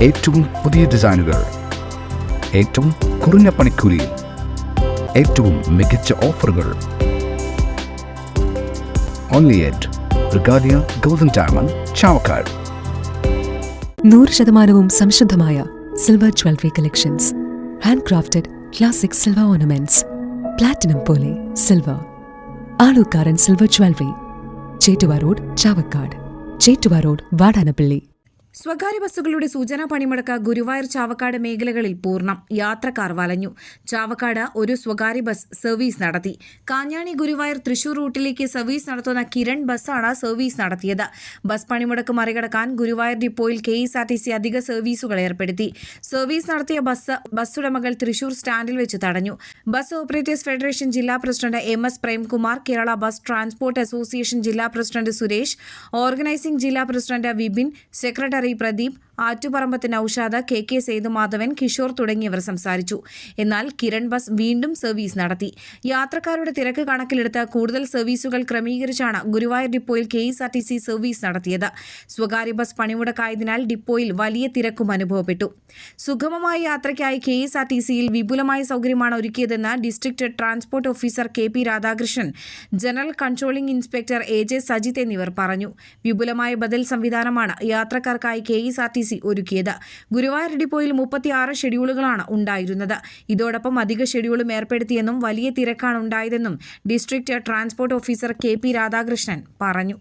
ഏറ്റവും പുതിയ ഡിസൈനുകൾ, ഏറ്റവും കുറഞ്ഞ പണിക്കൂലി, ഏറ്റവും മികച്ച ഓഫറുകൾ. Only at Regalia Golden Diamond, Chavakkad. 100% സംശുദ്ധമായ silver jewellery collections. Handcrafted classic silver ornaments. Platinum പോലെ silver. Aalookkaran silver jewellery, Chettuva road, Chavakkad. Chettuva road, Vadanappally. സ്വകാര്യ ബസ്സുകളുടെ സൂചനാ പണിമുടക്ക് ഗുരുവായൂർ ചാവക്കാട് മേഖലകളിൽ പൂർണ്ണം. യാത്രക്കാർ വലഞ്ഞു. ചാവക്കാട് ഒരു സ്വകാര്യ ബസ് സർവീസ് നടത്തി. കാഞ്ഞാണി ഗുരുവായൂർ തൃശൂർ റൂട്ടിലേക്ക് സർവീസ് നടത്തുന്ന കിരൺ ബസ്സാണ് സർവീസ് നടത്തിയത്. ബസ് പണിമുടക്ക് മറികടക്കാൻ ഗുരുവായൂർ ഡിപ്പോയിൽ KSRTC അധിക സർവീസുകൾ ഏർപ്പെടുത്തി. സർവീസ് നടത്തിയ ബസ് ഉടമകൾ തൃശൂർ സ്റ്റാൻഡിൽ വെച്ച് തടഞ്ഞു. ബസ് ഓപ്പറേറ്റേഴ്സ് ഫെഡറേഷൻ ജില്ലാ president MS Premkumar, Kerala bus transport association ജില്ലാ പ്രസിഡന്റ് സുരേഷ്, ഓർഗനൈസിംഗ് ജില്ലാ president Vipin, secretary Pradeep, Attuparambath Naushad, KK Sethumadhavan, Kishore തുടങ്ങിയവർ സംസാരിച്ചു. എന്നാൽ കിരൺ ബസ് വീണ്ടും സർവീസ് നടത്തി. യാത്രക്കാരുടെ തിരക്ക് കണക്കിലെടുത്ത് കൂടുതൽ സർവീസുകൾ ക്രമീകരിച്ചാണ് ഗുരുവായൂർ ഡിപ്പോയിൽ KSRTC സർവീസ് നടത്തിയത്. സ്വകാര്യ ബസ് പണിമുടക്കായതിനാൽ ഡിപ്പോയിൽ വലിയ തിരക്കും അനുഭവപ്പെട്ടു. സുഗമമായ യാത്രയ്ക്കായി KSRTCയിൽ വിപുലമായ സൗകര്യമാണ് ഒരുക്കിയതെന്ന് district transport officer KP Radhakrishnan, general controlling inspector AJ Sajith എന്നിവർ പറഞ്ഞു. വിപുലമായ ബദൽ സംവിധാനമാണ് യാത്രക്കാർക്കായി KSRTC ഒരുക്കിയത്. ഗുരുവായൂർ ഡിപ്പോയിൽ 36 ഷെഡ്യൂളുകളാണ് ഉണ്ടായിരുന്നത്. ഇതോടൊപ്പം അധിക ഷെഡ്യൂളും ഏർപ്പെടുത്തിയെന്നും വലിയ തിരക്കാണ് ഉണ്ടായതെന്നും district transport officer KP Radhakrishnan പറഞ്ഞു.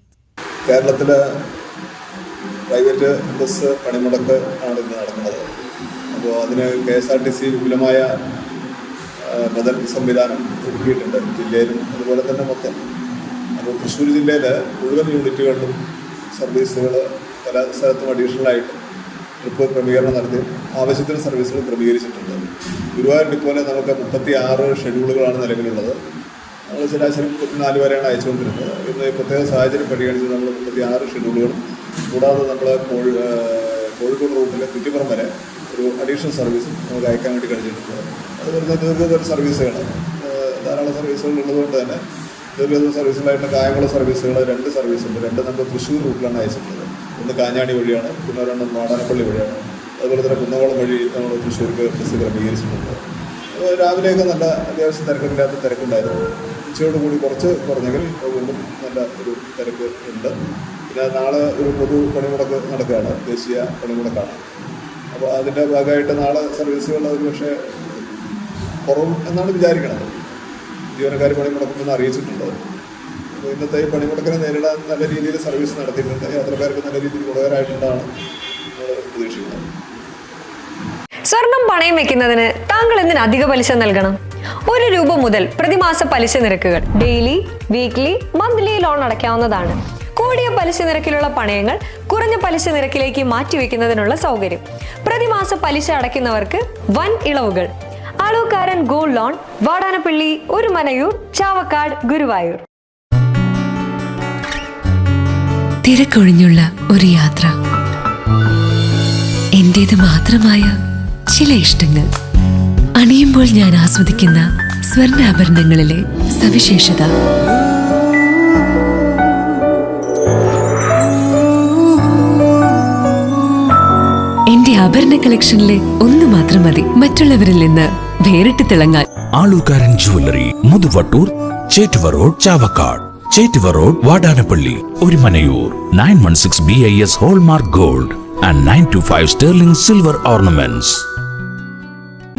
കേരളത്തിലെ പ്രൈവറ്റ് ബസ് പണിമുടക്ക് ആണ് ഇന്ന് നടക്കുന്നത്. അപ്പോൾ അതിന് KSRTC വിപുലമായ ബദൽ സംവിധാനം ഒരുക്കിയിട്ടുണ്ട് ജില്ലയിലും അതുപോലെ തന്നെ മൊത്തം. അപ്പോൾ തൃശ്ശൂർ ജില്ലയിൽ മുഴുവൻ യൂണിറ്റുകളിലും സർവീസുകൾ പല സ്ഥലത്തും അഡീഷണലായിട്ട് ട്രിപ്പ് ക്രമീകരണം നടത്തി ആവശ്യത്തിന് സർവീസുകൾ ക്രമീകരിച്ചിട്ടുണ്ട്. ഗുരുവായൂർ ഡിപ്പോയിൽ നമുക്ക് 36 ഷെഡ്യൂളുകളാണ് നിലവിലുള്ളത്. നമ്മൾ ശരാശരി 34 വരെയാണ് അയച്ചുകൊണ്ടിരുന്നത്. ഇന്ന് പ്രത്യേക സാഹചര്യം പരിഗണിച്ച് നമ്മൾ 36 ഷെഡ്യൂളുകളും കൂടാതെ നമ്മൾ കോഴിക്കോട് റൂട്ടിൽ കുറ്റിപ്പുറം വരെ ഒരു അഡീഷണൽ സർവീസും നമുക്ക് അയക്കാൻ വേണ്ടി കഴിഞ്ഞിട്ടുണ്ട്. അതുപോലെ ദീർഘദൂര സർവീസുകൾ ധാരാളം സർവീസുകൾ ഉള്ളതുകൊണ്ട് തന്നെ ദീർഘദൂര സർവീസുകളായിട്ട് കായംകുളം സർവീസുകൾ 2 സർവീസുണ്ട്. 2 നമ്മൾ തൃശ്ശൂർ റൂട്ടിലാണ് അയച്ചിട്ടുള്ളത്. ഒന്ന് കാഞ്ഞാണി വഴിയാണ്, പിന്നെ ഒരെണ്ണം വാടാനപ്പള്ളി വഴിയാണ്. അതുപോലെ തന്നെ കുന്നംകുളം വഴി നമ്മൾ തൃശ്ശൂർക്ക് ബസ് ക്രമീകരിച്ചിട്ടുണ്ട്. രാവിലെയൊക്കെ നല്ല അത്യാവശ്യം തിരക്കില്ലാത്ത തിരക്കുണ്ടായിരുന്നു. ഉച്ചയോട് കൂടി കുറച്ച് കുറഞ്ഞെങ്കിൽ വീണ്ടും നല്ല ഒരു തിരക്ക് ഉണ്ട്. പിന്നെ നാളെ ഒരു പൊതു പണിമുടക്ക് നടക്കുകയാണ്, ദേശീയ പണിമുടക്കാണ്. അപ്പോൾ അതിൻ്റെ ഭാഗമായിട്ട് നാളെ സർവീസുകൾ ഒരു പക്ഷേ കുറവും എന്നാണ് വിചാരിക്കുന്നത്. ജീവനക്കാർ പണിമുടക്കുമെന്ന് അറിയിച്ചിട്ടുണ്ട്. അപ്പോൾ ഇന്നത്തെ ഈ പണിമുടക്കിനെ നേരിടാൻ നല്ല രീതിയിൽ സർവീസ് നടത്തിയിട്ടുണ്ട്. യാത്രക്കാർക്ക് നല്ല രീതിയിൽ ഗുണകരമായിട്ടുണ്ടാണ് പ്രതീക്ഷിക്കുന്നത്. സ്വർണം പണയം വെക്കുന്നതിന് താങ്കൾ എന്തിന് അധിക പലിശ നൽകണം? 1 രൂപ മുതൽ പ്രതിമാസ പലിശ നിരക്കുകൾ ഡെയിലി, വീക്ക്ലി, മന്ത്ലി ലോൺ അടയ്ക്കാവുന്നതാണ്. കൂടിയ പലിശ നിരക്കിലുള്ള പണയങ്ങൾ കുറഞ്ഞ പലിശ നിരക്കിലേക്ക് മാറ്റിവെക്കുന്നതിനുള്ള സൗകര്യം. പ്രതിമാസ പലിശ അടയ്ക്കുന്നവർക്ക് വൻ ഇളവുകൾ. Aalookkaran gold loan, Vadanappally, Orumanayur, Chavakkad, Guruvayur. തിരക്കൊഴിഞ്ഞുള്ള ഒരു യാത്ര, എന്റേത് മാത്രമായ ചില ഇഷ്ടങ്ങൾ, അണിയുമ്പോൾ ഞാൻ ആസ്വദിക്കുന്ന സ്വർണ്ണാഭരണങ്ങളിലെ സവിശേഷത. എന്റെ ആഭരണ കളക്ഷനിലെ ഒന്ന് മാത്രം മതി മറ്റുള്ളവരിൽ നിന്ന് വേറിട്ട് തിളങ്ങാൻ. Aalookkaran jewellery, Muthuvattoor, Chettuva road, Chavakkad. Chettuva road, Vadanappally, Orumanayur. 916 BIS hallmark gold and 925 sterling silver ornaments.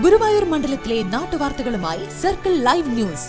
Guruvayur മണ്ഡലത്തിലെ നാട്ടുവാർത്തകളുമായി സർക്കിൾ ലൈവ് ന്യൂസ്.